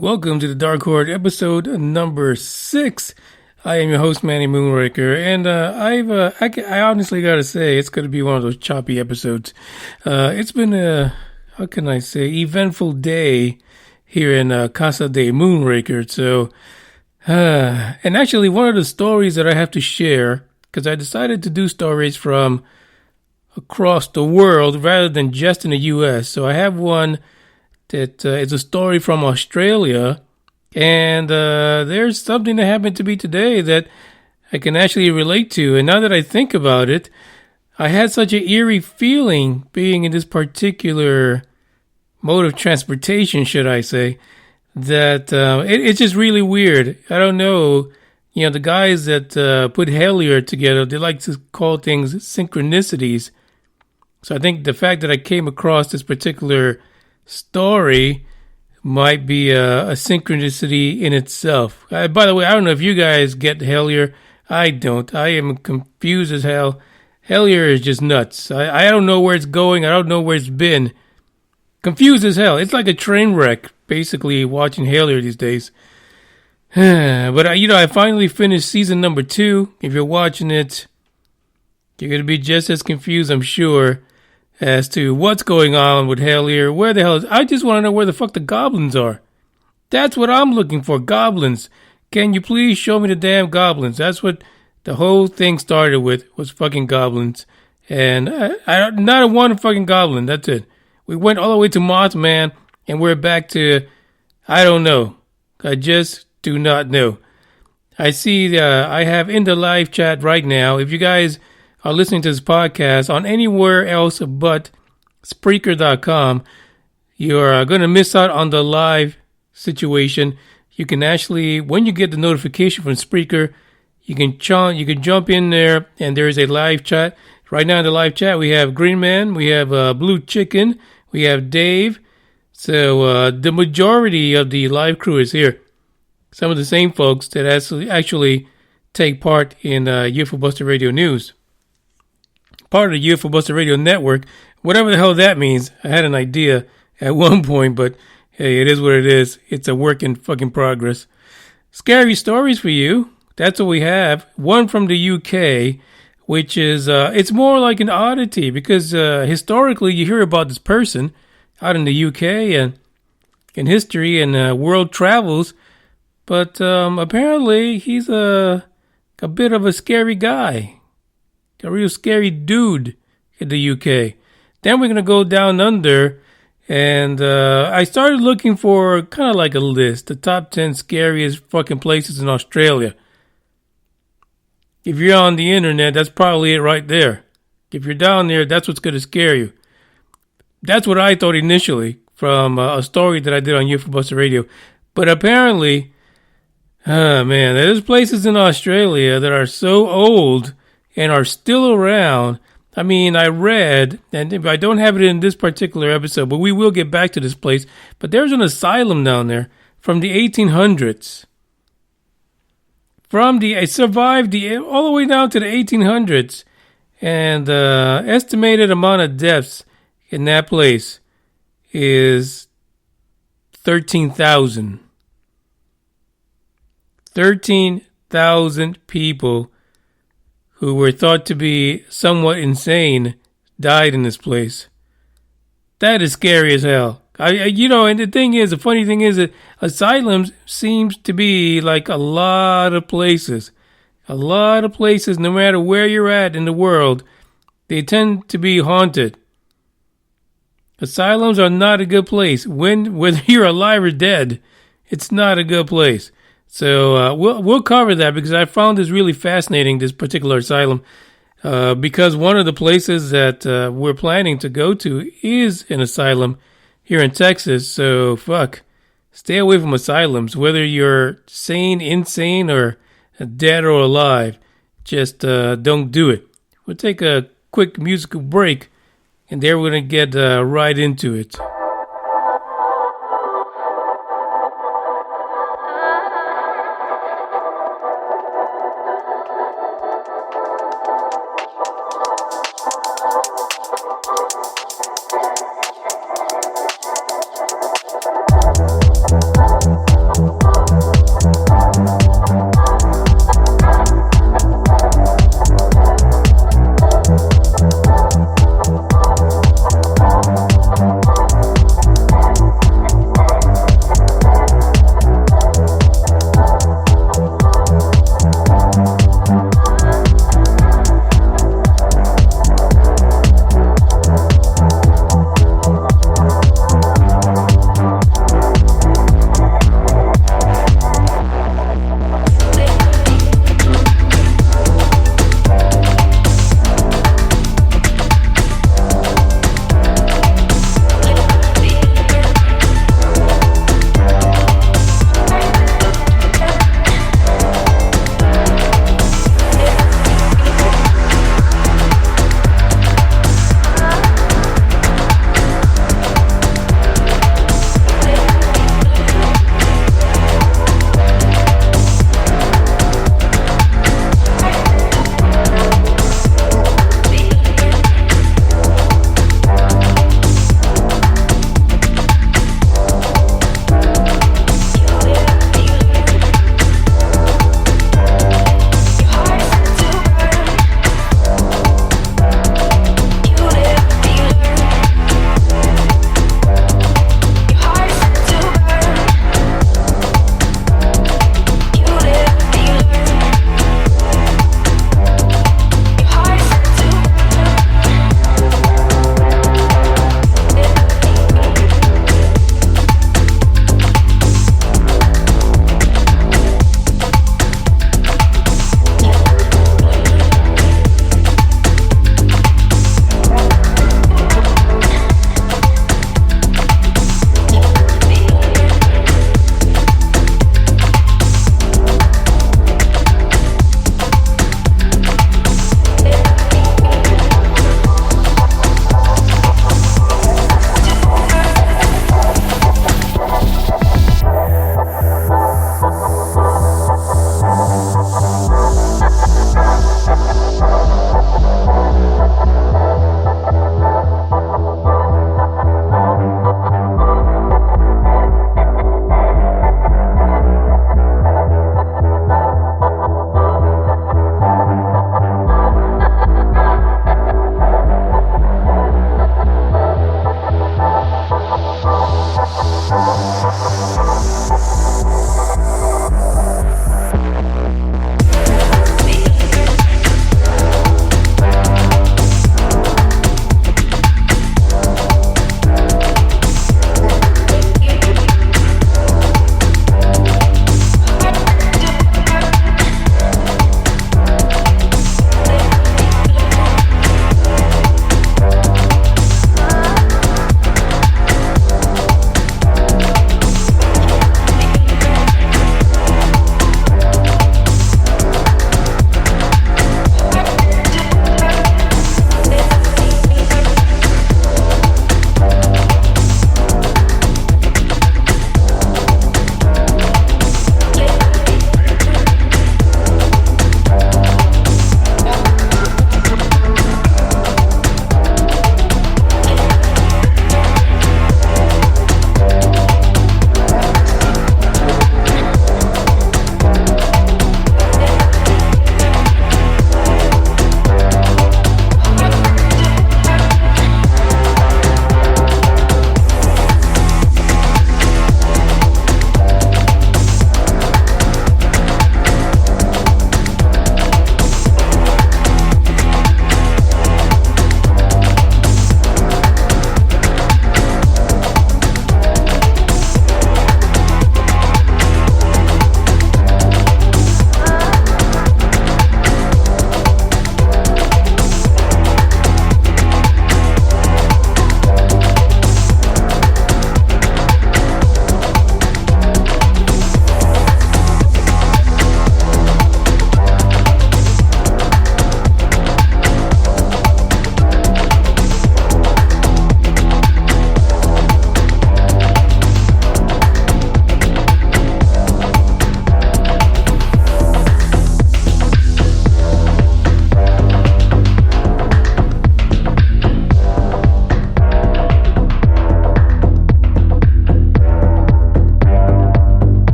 Welcome to the Dark Horde, episode number 6. I am your host, Manny Moonraker, and I honestly gotta say, it's gonna be one of those choppy episodes. It's been a, eventful day here in Casa de Moonraker, so, and actually one of the stories that I have to share, because I decided to do stories from across the world rather than just in the U.S., so I have one that is a story from Australia, and there's something that happened to me today that I can actually relate to. And now that I think about it, I had such an eerie feeling being in this particular mode of transportation, should I say, that it's just really weird. I don't know. You know, the guys that put Hellier together, they like to call things synchronicities. So I think the fact that I came across this particular story might be a synchronicity in itself. By the way, I don't know if you guys get Hellier. I don't. I am confused as hell. Hellier is just nuts. I don't know where it's going. I don't know where it's been. Confused as hell. It's like a train wreck, basically, watching Hellier these days. But, I finally finished season number 2. If you're watching it, you're going to be just as confused, I'm sure, as to what's going on with Hellier. Where the hell is... I just want to know where the fuck the goblins are. That's what I'm looking for, goblins. Can you please show me the damn goblins? That's what the whole thing started with, was fucking goblins. And I not a one fucking goblin, that's it. We went all the way to Mothman, and we're back to... I don't know. I just do not know. I see I have in the live chat right now, if you guys are listening to this podcast on anywhere else but Spreaker.com, you're going to miss out on the live situation. You can actually, when you get the notification from Spreaker, you can jump in there, and there is a live chat. Right now in the live chat, we have Green Man, we have Blue Chicken, we have Dave. So the majority of the live crew is here. Some of the same folks that actually take part in UFO Buster Radio News. Part of the UFO Buster Radio Network, whatever the hell that means. I had an idea at one point, but hey, it is what it is. It's a work in fucking progress. Scary stories for you. That's what we have. One from the UK, which is, it's more like an oddity because historically you hear about this person out in the UK and in history and world travels, but apparently he's a bit of a scary guy. A real scary dude in the UK. Then we're going to go down under, and I started looking for kind of like a list, the top 10 scariest fucking places in Australia. If you're on the internet, that's probably it right there. If you're down there, that's what's going to scare you. That's what I thought initially from a story that I did on UFO Buster Radio. But apparently, man, there's places in Australia that are so old and are still around. I mean, I read, and I don't have it in this particular episode, but we will get back to this place. But there's an asylum down there from the 1800s. It survived all the way down to the 1800s. And estimated amount of deaths in that place is 13,000. 13,000 people who were thought to be somewhat insane died in this place. That is scary as hell. And the funny thing is that asylums seems to be like a lot of places. A lot of places, no matter where you're at in the world, they tend to be haunted. Asylums are not a good place. Whether you're alive or dead, it's not a good place. So we'll cover that because I found this really fascinating, this particular asylum, because one of the places that we're planning to go to is an asylum here in Texas. So stay away from asylums, whether you're sane, insane, or dead or alive. Just don't do it. We'll take a quick musical break, and there we're going to get right into it.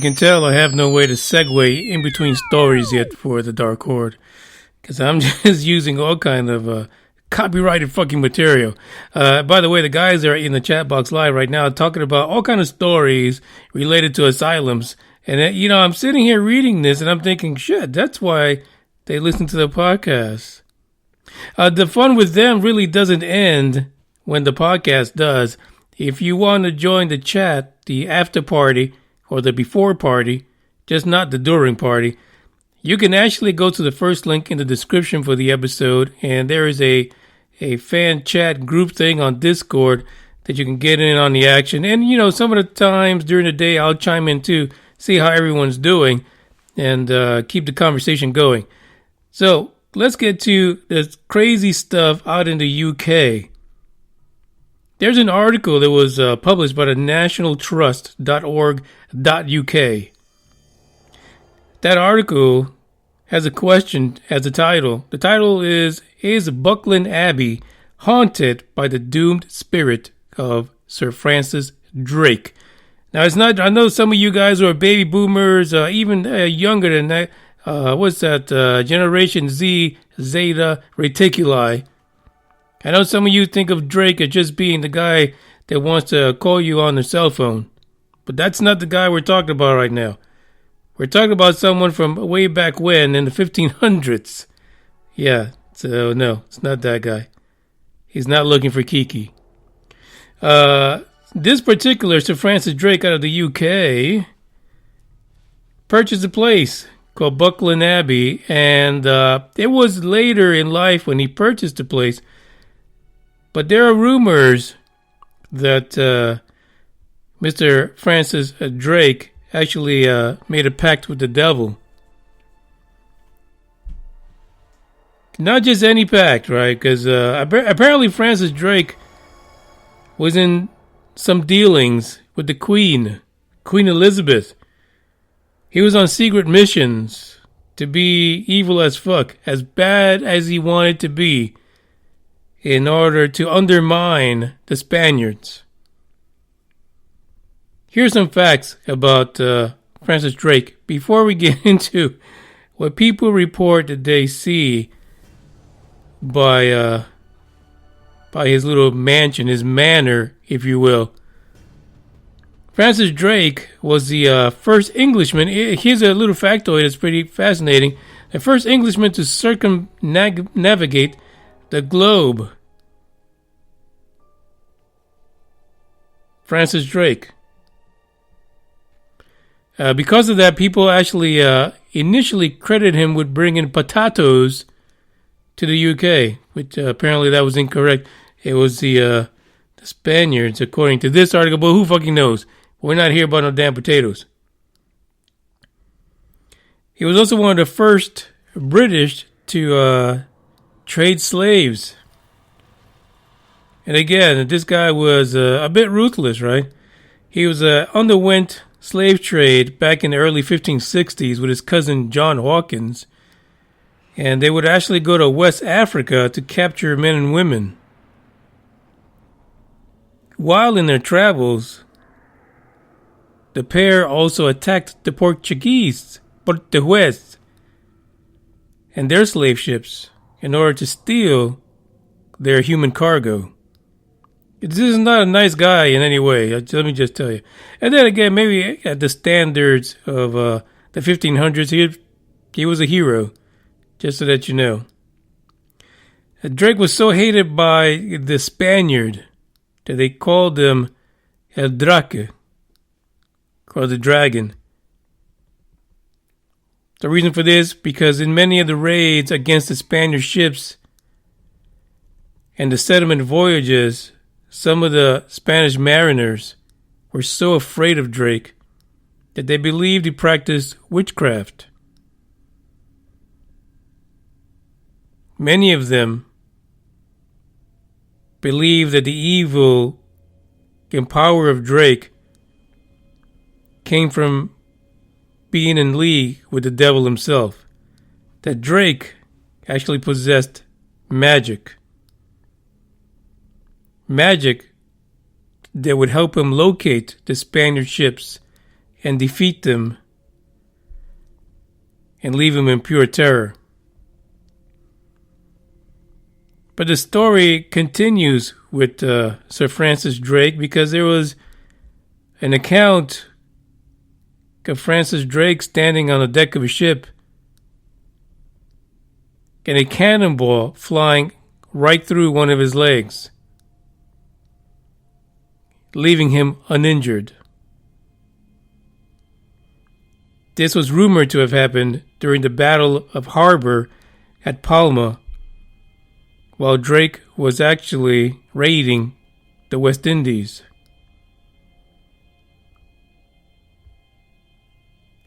can tell, I have no way to segue in between stories yet for the Dark Horde, because I'm just using all kind of copyrighted fucking material. By the way, the guys are in the chat box live right now talking about all kind of stories related to asylums. And, I'm sitting here reading this and I'm thinking, shit, that's why they listen to the podcast. The fun with them really doesn't end when the podcast does. If you want to join the chat, the after party or the before party, just not the during party, you can actually go to the first link in the description for the episode, and there is a fan chat group thing on Discord that you can get in on the action. And, some of the times during the day, I'll chime in too, see how everyone's doing, and keep the conversation going. So let's get to this crazy stuff out in the UK. There's an article that was published by the nationaltrust.org.uk. That article has a question as a title. The title is Buckland Abbey haunted by the doomed spirit of Sir Francis Drake? Now, it's not, I know some of you guys are baby boomers, even younger than that. What's that? Generation Z, Zeta Reticuli. I know some of you think of Drake as just being the guy that wants to call you on their cell phone. But that's not the guy we're talking about right now. We're talking about someone from way back when in the 1500s. Yeah, so no, it's not that guy. He's not looking for Kiki. This particular Sir Francis Drake out of the UK purchased a place called Buckland Abbey, and it was later in life when he purchased the place. But there are rumors that Mr. Francis Drake actually made a pact with the devil. Not just any pact, right? Because apparently Francis Drake was in some dealings with the Queen Elizabeth. He was on secret missions to be evil as fuck, as bad as he wanted to be, in order to undermine the Spaniards. Here's some facts about Francis Drake before we get into what people report that they see by his little mansion, his manor, if you will. Francis Drake was the first Englishman. Here's a little factoid that's pretty fascinating. The first Englishman to circumnavigate the globe. Francis Drake. Because of that, people actually initially credited him with bringing potatoes to the UK, which apparently that was incorrect. It was the Spaniards, according to this article, but who fucking knows? We're not here about no damn potatoes. He was also one of the first British to trade slaves. And again, this guy was a bit ruthless, right? He was underwent slave trade back in the early 1560s with his cousin John Hawkins. And they would actually go to West Africa to capture men and women. While in their travels, the pair also attacked the Portuguese and their slave ships in order to steal their human cargo. This is not a nice guy in any way, let me just tell you. And then again, maybe at the standards of the 1500s, he was a hero, just so that you know. Drake was so hated by the Spaniard that they called him El Drake, or the dragon. The reason for this, because in many of the raids against the Spanish ships and the settlement voyages, some of the Spanish mariners were so afraid of Drake that they believed he practiced witchcraft. Many of them believed that the evil and power of Drake came from being in league with the devil himself. That Drake actually possessed magic. Magic that would help him locate the Spaniard ships and defeat them and leave them in pure terror. But the story continues with Sir Francis Drake, because there was an account of Francis Drake standing on the deck of a ship and a cannonball flying right through one of his legs, leaving him uninjured. This was rumored to have happened during the Battle of Harbor at Palma, while Drake was actually raiding the West Indies.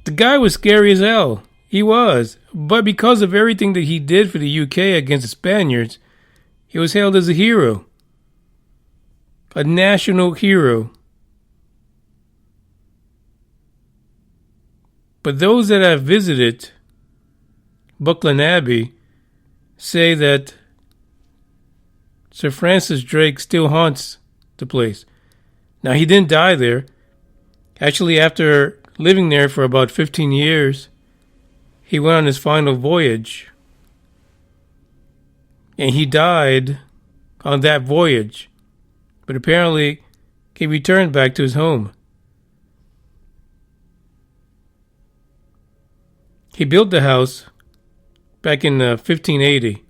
The guy was scary as hell. He was. But because of everything that he did for the UK against the Spaniards, he was hailed as a hero. A national hero. But those that have visited Buckland Abbey say that Sir Francis Drake still haunts the place. Now, he didn't die there. Actually, after living there for about 15 years, he went on his final voyage. And he died on that voyage. But apparently, he returned back to his home. He built the house back in 1580.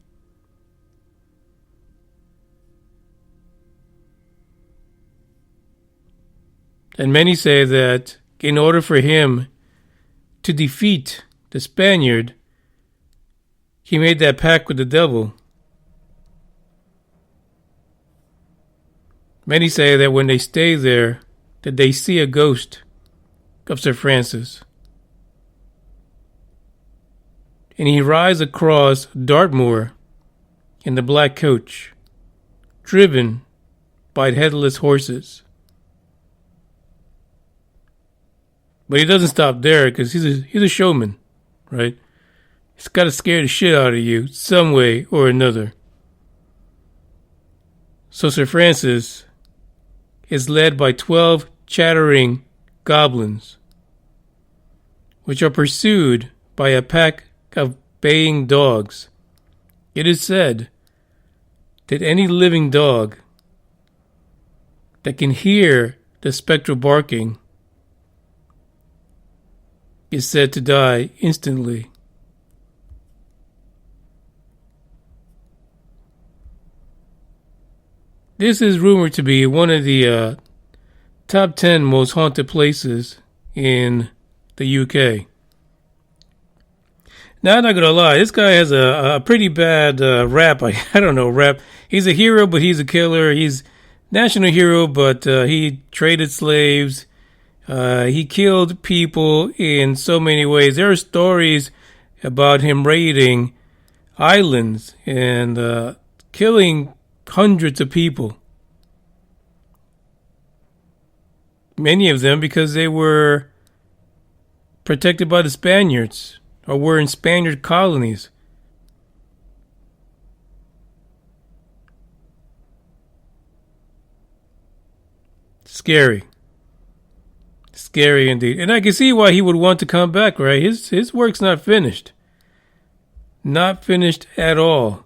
And many say that in order for him to defeat the Spaniard, he made that pact with the devil. Many say that when they stay there, that they see a ghost of Sir Francis. And he rides across Dartmoor in the black coach, driven by headless horses. But he doesn't stop there, because he's a showman, right? He's got to scare the shit out of you some way or another. So Sir Francis is led by 12 chattering goblins, which are pursued by a pack of baying dogs. It is said that any living dog that can hear the spectral barking is said to die instantly. This is rumored to be one of the top 10 most haunted places in the UK. Now, I'm not going to lie, this guy has a pretty bad rap. I don't know, rap. He's a hero, but he's a killer. He's national hero, but he traded slaves. He killed people in so many ways. There are stories about him raiding islands and killing hundreds of people. Many of them because they were protected by the Spaniards or were in Spaniard colonies. Scary. Scary indeed. And I can see why he would want to come back, right? His work's not finished. Not finished at all.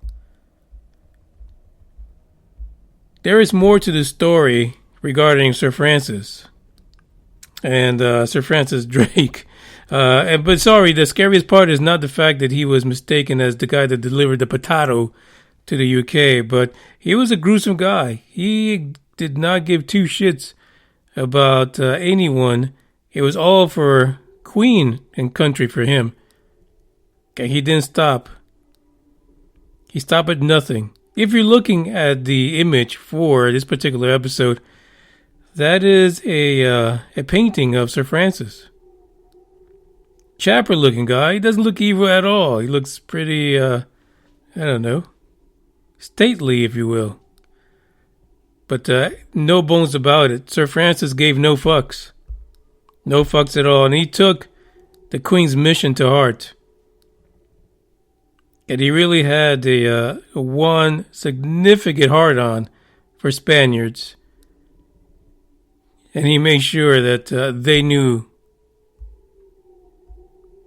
There is more to the story regarding Sir Francis and Sir Francis Drake. But sorry, the scariest part is not the fact that he was mistaken as the guy that delivered the potato to the UK, but he was a gruesome guy. He did not give two shits about anyone. It was all for Queen and country for him. Okay, he didn't stop. He stopped at nothing. If you're looking at the image for this particular episode, that is a painting of Sir Francis. Chapper looking guy. He doesn't look evil at all. He looks pretty, I don't know, stately, if you will. But no bones about it. Sir Francis gave no fucks. No fucks at all. And he took the Queen's mission to heart. And he really had a one significant heart-on for Spaniards. And he made sure that they knew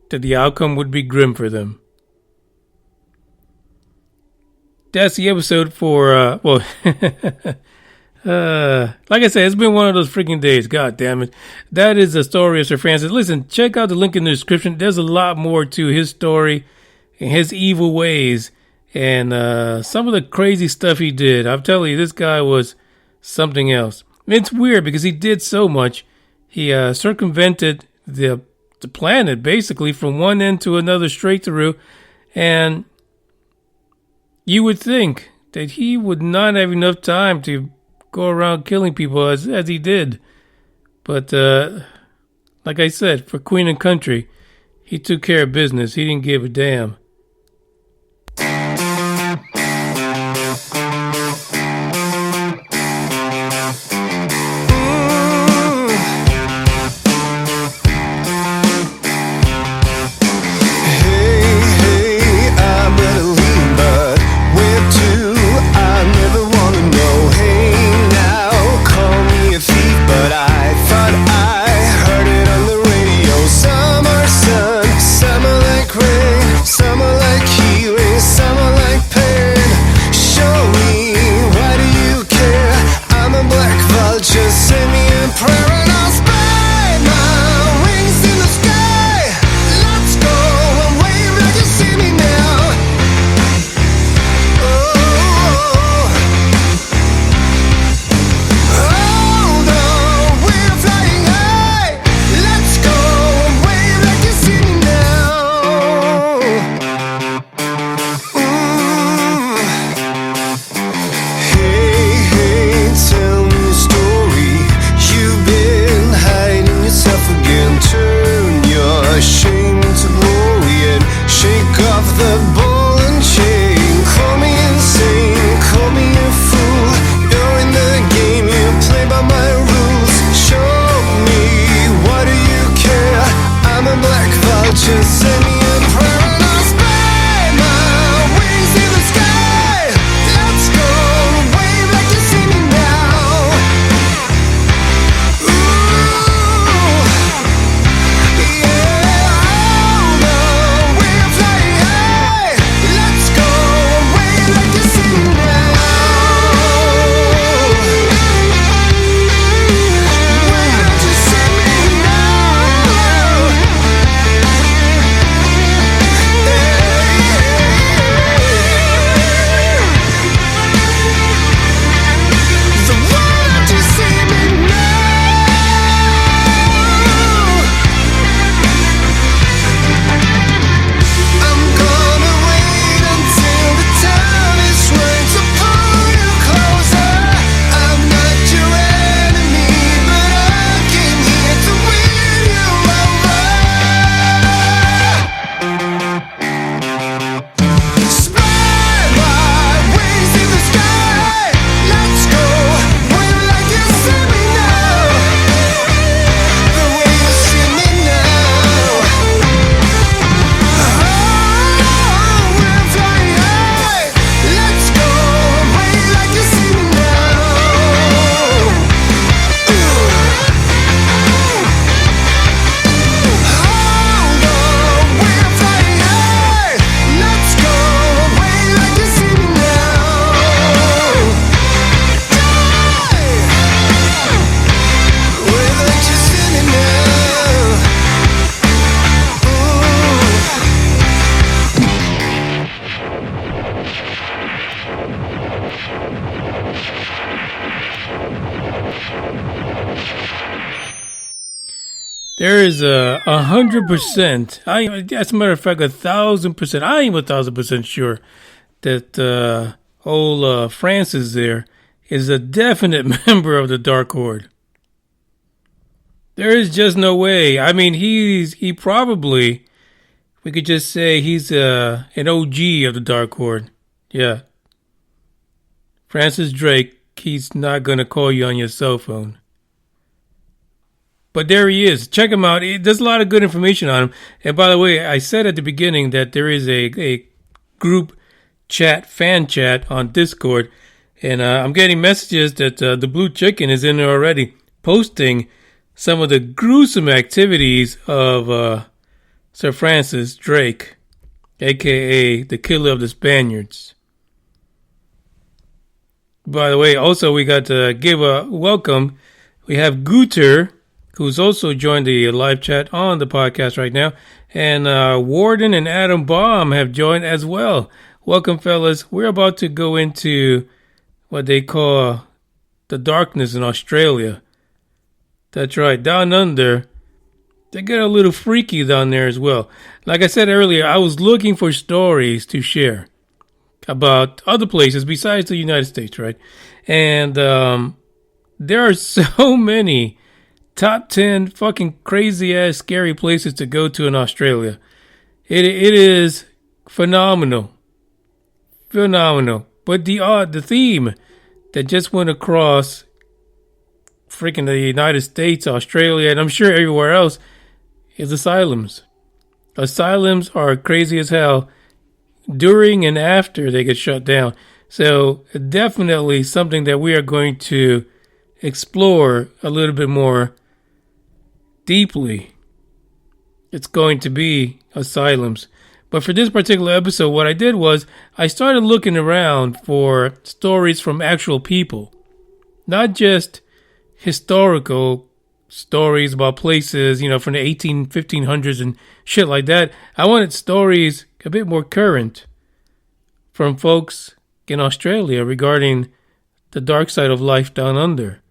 that the outcome would be grim for them. That's the episode for, like I said, it's been one of those freaking days. God damn it. That is the story of Sir Francis. Listen, check out the link in the description. There's a lot more to his story and his evil ways and some of the crazy stuff he did. I'm telling you, this guy was something else. It's weird because he did so much. He circumvented the planet basically from one end to another straight through, and you would think that he would not have enough time to go around killing people as he did. But like I said, for Queen and Country, he took care of business. He didn't give a damn. There is 100%. As a matter of fact, 1,000%. I am 1,000% sure that old Francis there is a definite member of the Dark Horde. There is just no way. I mean, he probably, we could just say he's an OG of the Dark Horde. Yeah. Francis Drake, he's not going to call you on your cell phone. But there he is. Check him out. There's a lot of good information on him. And by the way, I said at the beginning that there is a group chat, fan chat on Discord. And I'm getting messages that the Blue Chicken is in there already, posting some of the gruesome activities of Sir Francis Drake, a.k.a. the killer of the Spaniards. By the way, also we got to give a welcome. We have Guter, who's also joined the live chat on the podcast right now. And Warden and Adam Baum have joined as well. Welcome, fellas. We're about to go into what they call the darkness in Australia. That's right, down under. They get a little freaky down there as well. Like I said earlier, I was looking for stories to share about other places besides the United States, right? And there are so many top 10 fucking crazy ass scary places to go to in Australia. It is phenomenal. Phenomenal. But the theme that just went across freaking the United States, Australia, and I'm sure everywhere else is asylums. Asylums are crazy as hell during and after they get shut down. So definitely something that we are going to explore a little bit more deeply. It's going to be asylums. But for this particular episode, what I did was I started looking around for stories from actual people. Not just historical stories about places, from the 1500s and shit like that. I wanted stories a bit more current from folks in Australia regarding the dark side of life down under.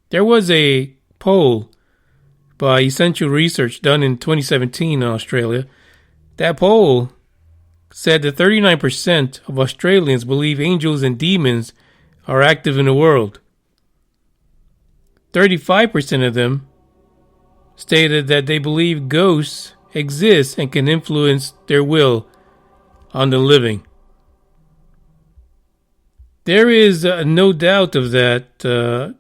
There was a poll by Essential Research done in 2017 in Australia. That poll said that 39% of Australians believe angels and demons are active in the world. 35% of them stated that they believe ghosts exist and can influence their will on the living. There is no doubt of that.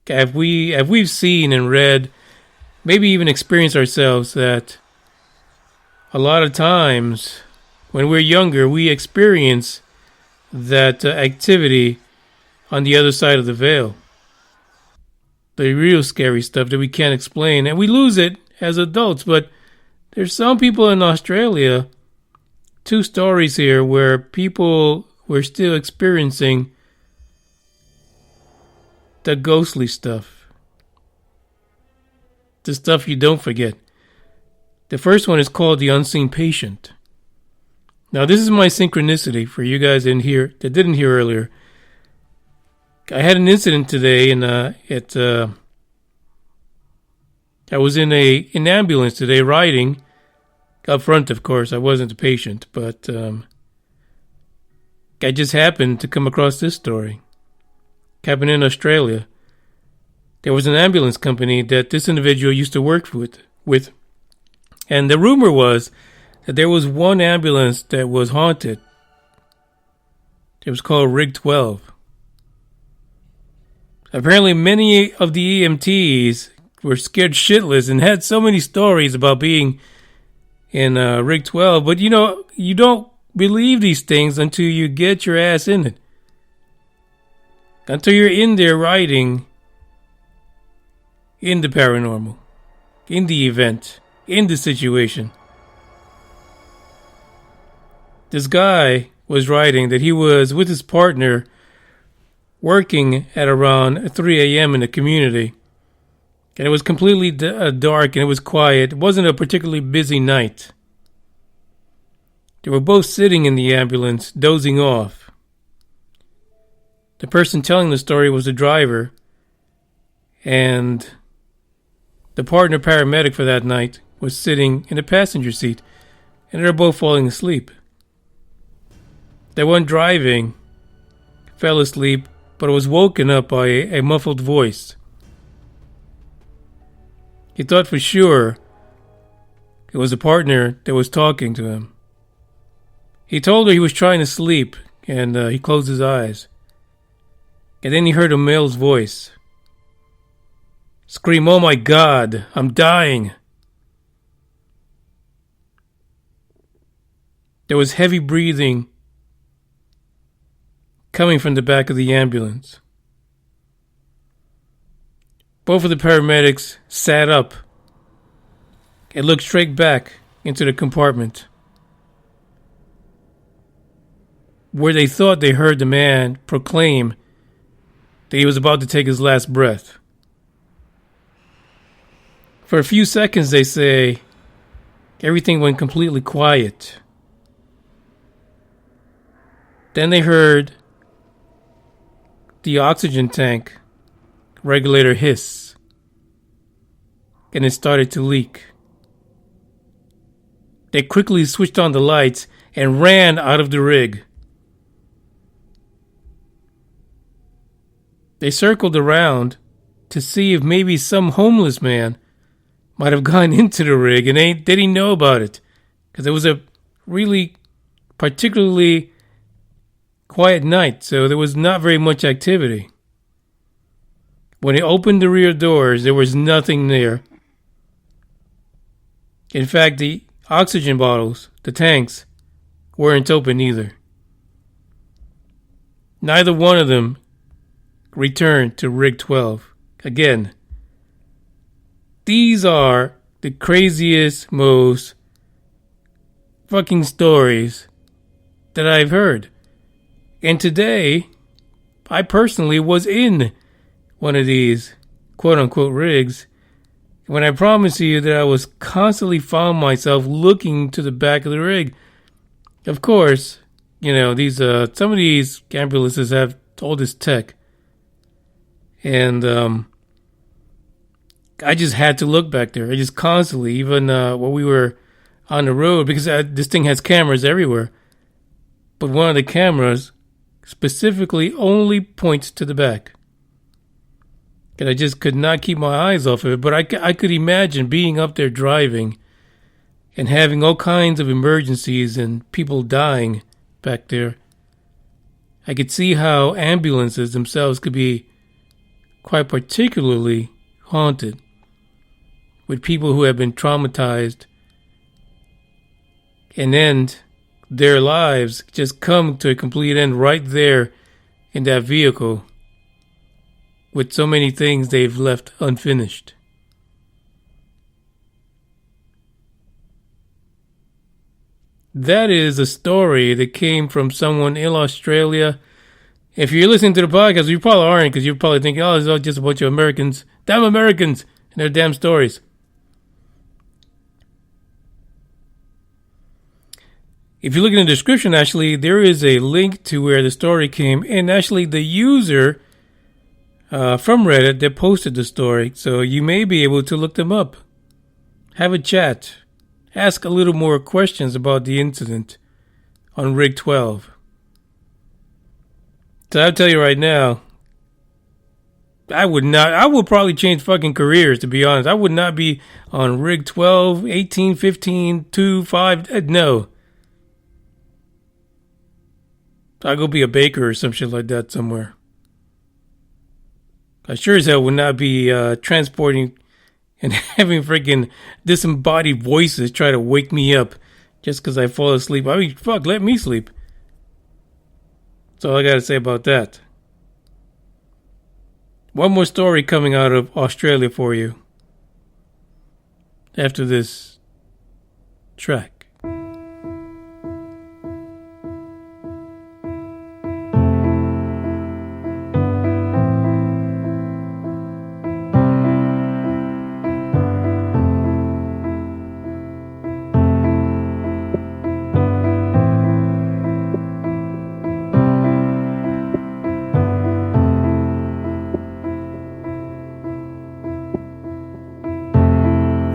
Have we've seen and read, maybe even experienced ourselves, that a lot of times when we're younger, we experience that activity on the other side of the veil. The real scary stuff that we can't explain, and we lose it as adults. But there's some people in Australia, 2 stories here, where people were still experiencing the ghostly stuff. The stuff you don't forget. The first one is called The Unseen Patient. Now, this is my synchronicity for you guys that didn't hear earlier. I had an incident today, and I was in an ambulance today riding up front. Of course, I wasn't a patient, but I just happened to come across this story. It happened in Australia. There was an ambulance company that this individual used to work with, and the rumor was that there was one ambulance that was haunted. It was called Rig 12. Apparently, many of the EMTs were scared shitless and had so many stories about being in Rig 12. But, you don't believe these things until you get your ass in it. Until you're in there riding in the paranormal, in the event, in the situation. This guy was writing that he was with his partner working at around 3 a.m. in the community. And it was completely dark and it was quiet. It wasn't a particularly busy night. They were both sitting in the ambulance, dozing off. The person telling the story was the driver, and the partner paramedic for that night was sitting in the passenger seat, and they were both falling asleep. The one driving fell asleep, but was woken up by a muffled voice. He thought for sure it was the partner that was talking to him. He told her he was trying to sleep, and he closed his eyes. And then he heard a male's voice scream, "Oh my God, I'm dying." There was heavy breathing coming from the back of the ambulance. Both of the paramedics sat up and looked straight back into the compartment where they thought they heard the man proclaim that he was about to take his last breath. For a few seconds, they say, everything went completely quiet. Then they heard the oxygen tank regulator hiss, and it started to leak. They quickly switched on the lights and ran out of the rig. They circled around to see if maybe some homeless man might have gone into the rig, and they didn't know about it because it was a really particularly quiet night, so there was not very much activity. When they opened the rear doors, there was nothing there. In fact, the oxygen bottles, the tanks, weren't open either. Neither one of them returned to Rig 12. Again, these are the craziest, most fucking stories that I've heard. And today, I personally was in one of these quote-unquote rigs, when I promise you that I was constantly found myself looking to the back of the rig. Of course, you know, these some of these ambulances have all this tech. And I just had to look back there. I just constantly, even when we were on the road, because this thing has cameras everywhere. But one of the cameras specifically only points to the back. And I just could not keep my eyes off of it. But I could imagine being up there driving and having all kinds of emergencies and people dying back there. I could see how ambulances themselves could be quite particularly haunted with people who have been traumatized and end their lives just come to a complete end right there in that vehicle with so many things they've left unfinished. That is a story that came from someone in Australia. If you're listening to the podcast, you probably aren't, because you're probably thinking, oh, it's all just a bunch of Americans. Damn Americans and their damn stories. If you look in the description, actually, there is a link to where the story came, and actually the user from Reddit that posted the story, so you may be able to look them up. Have a chat. Ask a little more questions about the incident on Rig 12. So I'll tell you right now, I would probably change fucking careers, to be honest. I would not be on Rig 12, 18, 15, 2, 5, no. I'll go be a baker or some shit like that somewhere. I sure as hell would not be transporting and having freaking disembodied voices try to wake me up just because I fall asleep. I mean, fuck, let me sleep. That's all I got to say about that. One more story coming out of Australia for you after this track.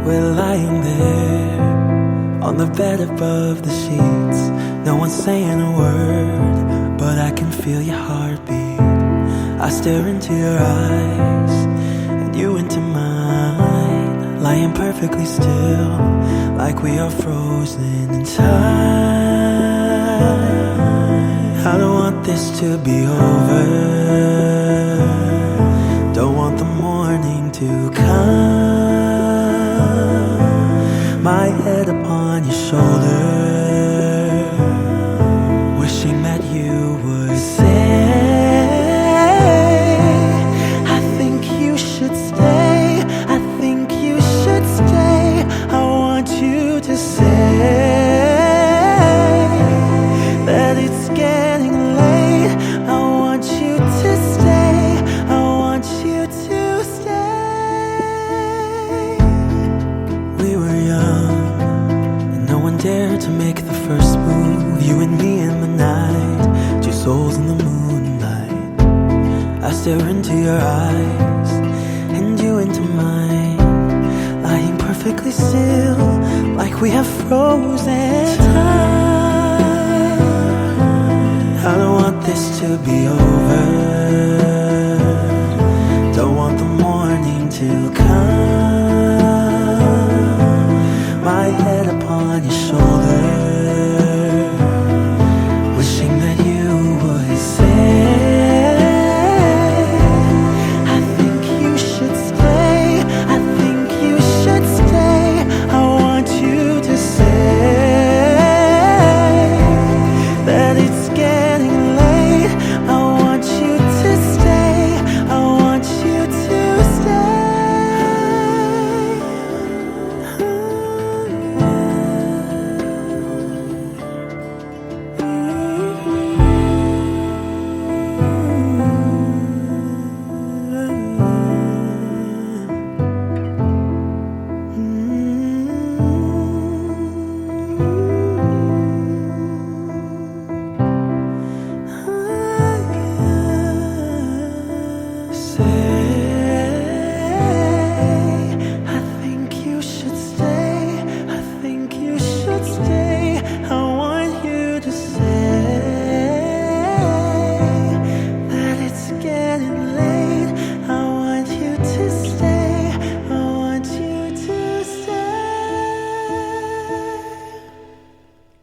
We're lying there on the bed above the sheets. No one's saying a word, but I can feel your heartbeat. I stare into your eyes and you into mine, lying perfectly still, like we are frozen in time. I don't want this to be over, don't want the morning to come. My head upon your shoulder, wishing that you would say, I think you should stay, I think you should stay. I want you to say there to make the first move. You and me in the night, two souls in the moonlight. I stare into your eyes, and you into mine, lying perfectly still, like we have frozen time. I don't want this to be over, don't want the morning to come. My head upon your shoulder, wishing that you would say, I think you should stay, I think you should stay. I want you to say that it's getting late. I want you to stay, I want you to stay.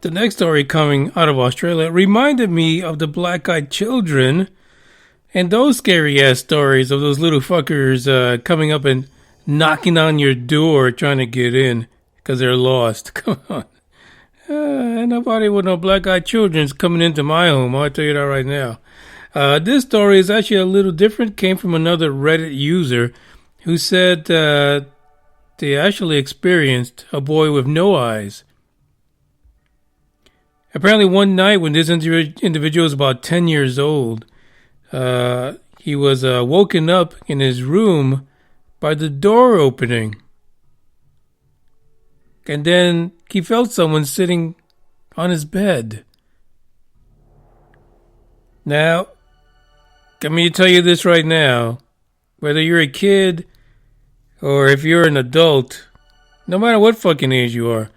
The next story coming out of Australia reminded me of the black-eyed children and those scary-ass stories of those little fuckers coming up and knocking on your door trying to get in because they're lost. Come on. Ain't nobody with no black-eyed children's coming into my home, I'll tell you that right now. This story is actually a little different. Came from another Reddit user who said they actually experienced a boy with no eyes. Apparently one night when this individual was about 10 years old, he was woken up in his room by the door opening. And then he felt someone sitting on his bed. Now, let me tell you this right now. Whether you're a kid or if you're an adult, no matter what fucking age you are,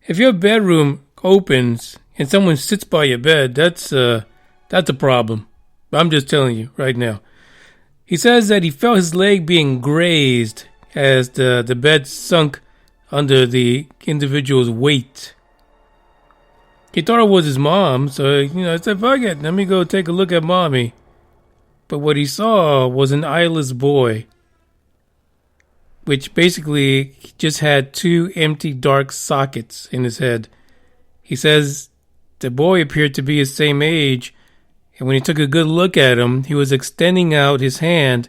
if your bedroom opens and someone sits by your bed, that's a problem. I'm just telling you right now. He says that he felt his leg being grazed as the bed sunk under the individual's weight. He thought it was his mom, so I said, fuck it, let me go take a look at mommy. But what he saw was an eyeless boy, which basically just had two empty dark sockets in his head. He says the boy appeared to be his same age, and when he took a good look at him, he was extending out his hand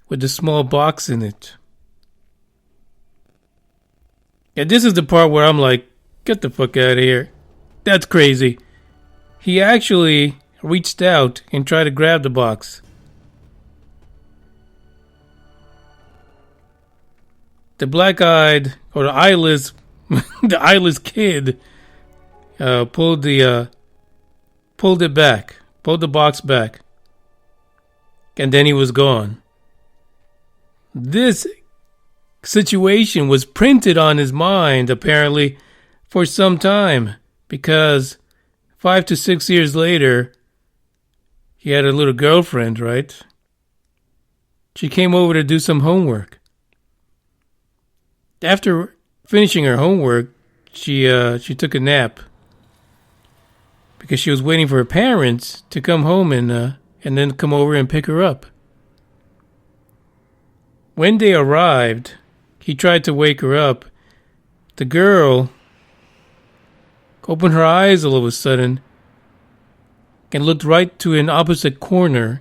with a small box in it. And this is the part where I'm like, get the fuck out of here. That's crazy. He actually reached out and tried to grab the box. The black-eyed, or the eyeless, the eyeless kid pulled the box back, and then he was gone. This situation was printed on his mind, apparently, for some time, because 5 to 6 years later, he had a little girlfriend, right? She came over to do some homework. After finishing her homework, she took a nap because she was waiting for her parents to come home and then come over and pick her up. When they arrived, he tried to wake her up. The girl opened her eyes all of a sudden and looked right to an opposite corner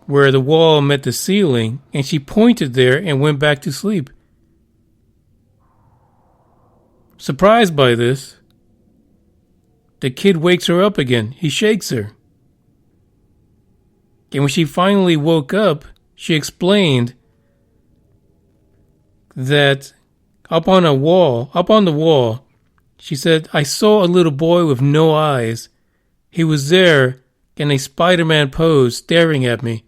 where the wall met the ceiling, and she pointed there and went back to sleep. Surprised by this, the kid wakes her up again. He shakes her. And when she finally woke up, she explained that up on the wall, she said, I saw a little boy with no eyes. He was there in a Spider-Man pose staring at me.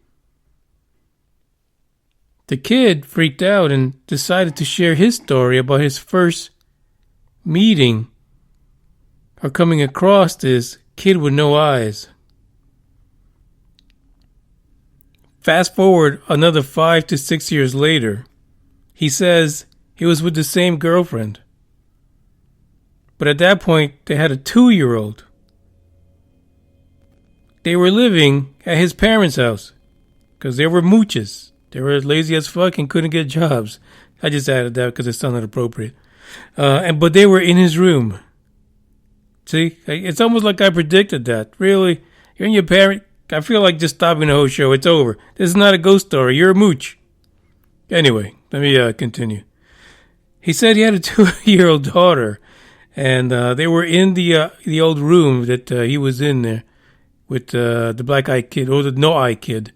The kid freaked out and decided to share his story about his first meeting or coming across this kid with no eyes. Fast forward another 5 to 6 years later, he says he was with the same girlfriend. But at that point, they had a 2-year-old. They were living at his parents' house because they were mooches. They were lazy as fuck and couldn't get jobs. I just added that because it sounded appropriate. But they were in his room. See, it's almost like I predicted that. Really, you're in your parent. I feel like just stopping the whole show. It's over. This is not a ghost story. You're a mooch. Anyway, let me continue. He said he had a 2-year-old daughter, and they were in the old room that he was in there with the black-eyed kid, or the no-eye kid.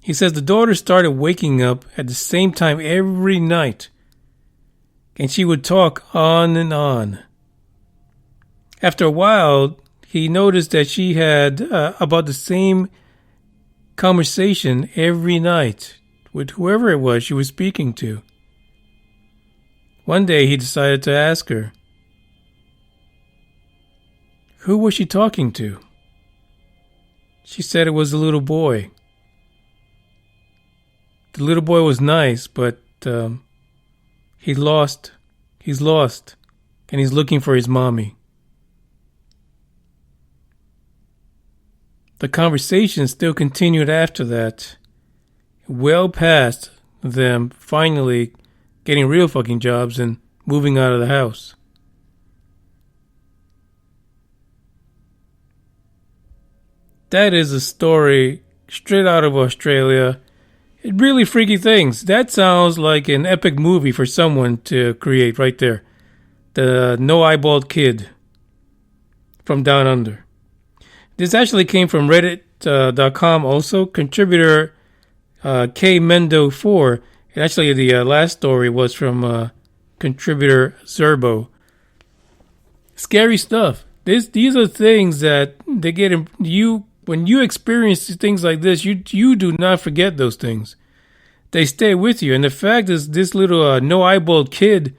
He says the daughter started waking up at the same time every night, and she would talk on and on. After a while, he noticed that she had about the same conversation every night with whoever it was she was speaking to. One day, he decided to ask her, who was she talking to? She said it was a little boy. The little boy was nice, but he's lost, and he's looking for his mommy. The conversation still continued after that, well past them finally getting real fucking jobs and moving out of the house. That is a story straight out of Australia. Really freaky things. That sounds like an epic movie for someone to create right there. The no-eyeballed kid from down under. This actually came from Reddit.com also. Contributor K Mendo4. And actually the last story was from contributor Zerbo. Scary stuff. These are things that they get in you. When you experience things like this, you do not forget those things. They stay with you. And the fact is, this little no-eyeballed kid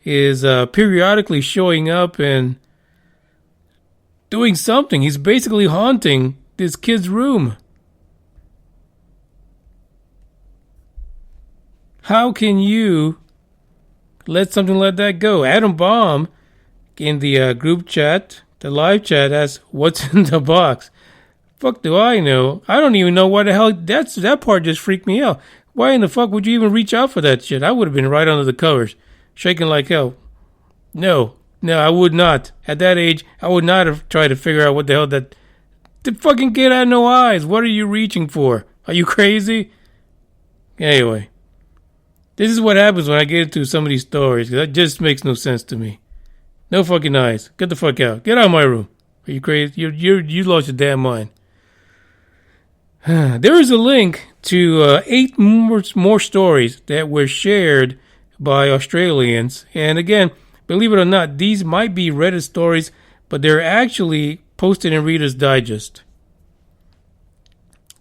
is periodically showing up and doing something. He's basically haunting this kid's room. How can you let something like that go? Adam Baum in the group chat, the live chat, asks, what's in the box? Fuck do I know? I don't even know what the hell. That part just freaked me out. Why in the fuck would you even reach out for that shit? I would have been right under the covers, shaking like hell. No, I would not. At that age, I would not have tried to figure out what the hell that... The fucking kid had no eyes. What are you reaching for? Are you crazy? Anyway. This is what happens when I get into some of these stories. That just makes no sense to me. No fucking eyes. Get the fuck out. Get out of my room. Are you crazy? You lost your damn mind. There is a link to 8 more stories that were shared by Australians. And again, believe it or not, these might be Reddit stories, but they're actually posted in Reader's Digest.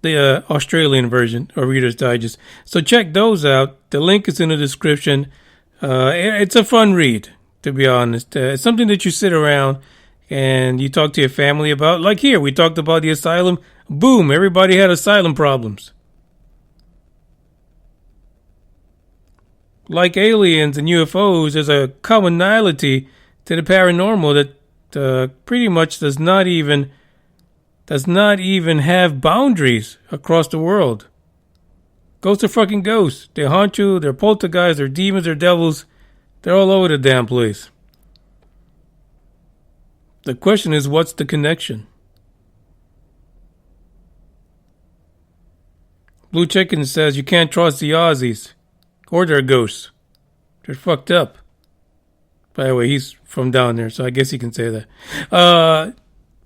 The Australian version of Reader's Digest. So check those out. The link is in the description. It's a fun read, to be honest. It's something that you sit around and you talk to your family about. Like here, we talked about the asylum. Boom, everybody had asylum problems. Like aliens and UFOs, there's a commonality to the paranormal that pretty much does not even have boundaries across the world. Ghosts are fucking ghosts. They haunt you, they're poltergeists, they're demons, they're devils. They're all over the damn place. The question is, what's the connection? Blue Chicken says you can't trust the Aussies. Or they're ghosts. They're fucked up. By the way, he's from down there, so I guess he can say that.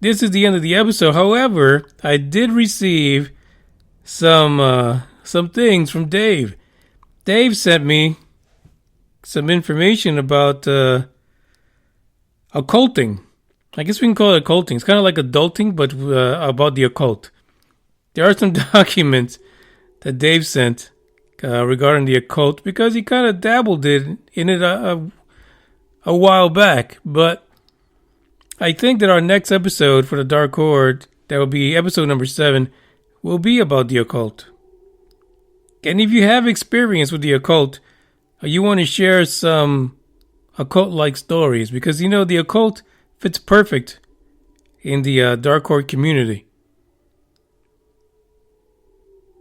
This is the end of the episode. However, I did receive some things from Dave. Dave sent me some information about occulting. I guess we can call it occulting. It's kind of like adulting, but about the occult. There are some documents that Dave sent regarding the occult because he kind of dabbled in it a while back. But I think that our next episode for the Dark Horde, that will be episode number 7, will be about the occult. And if you have experience with the occult, you want to share some occult-like stories, because you know the occult fits perfect in the Dark Horde community.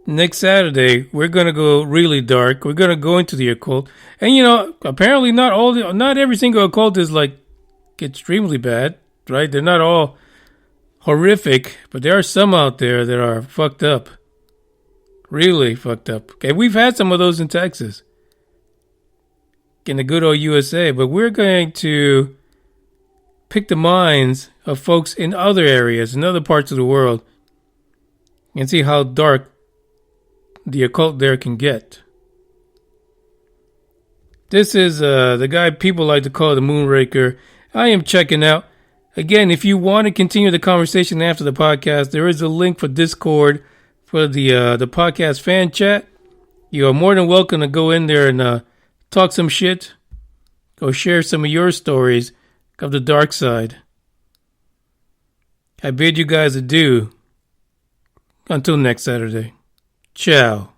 Next Saturday, we're going to go really dark. We're going to go into the occult. And you know, apparently not every single occult is like extremely bad, right? They're not all horrific, but there are some out there that are fucked up. Really fucked up. Okay, we've had some of those in Texas, in the good old USA, but we're going to pick the minds of folks in other areas, in other parts of the world, and see how dark the occult there can get. This is the guy people like to call the Moonraker. I am checking out. Again, if you want to continue the conversation after the podcast, there is a link for Discord for the podcast fan chat. You are more than welcome to go in there and talk some shit. Go share some of your stories of the dark side. I bid you guys adieu. Until next Saturday. Ciao.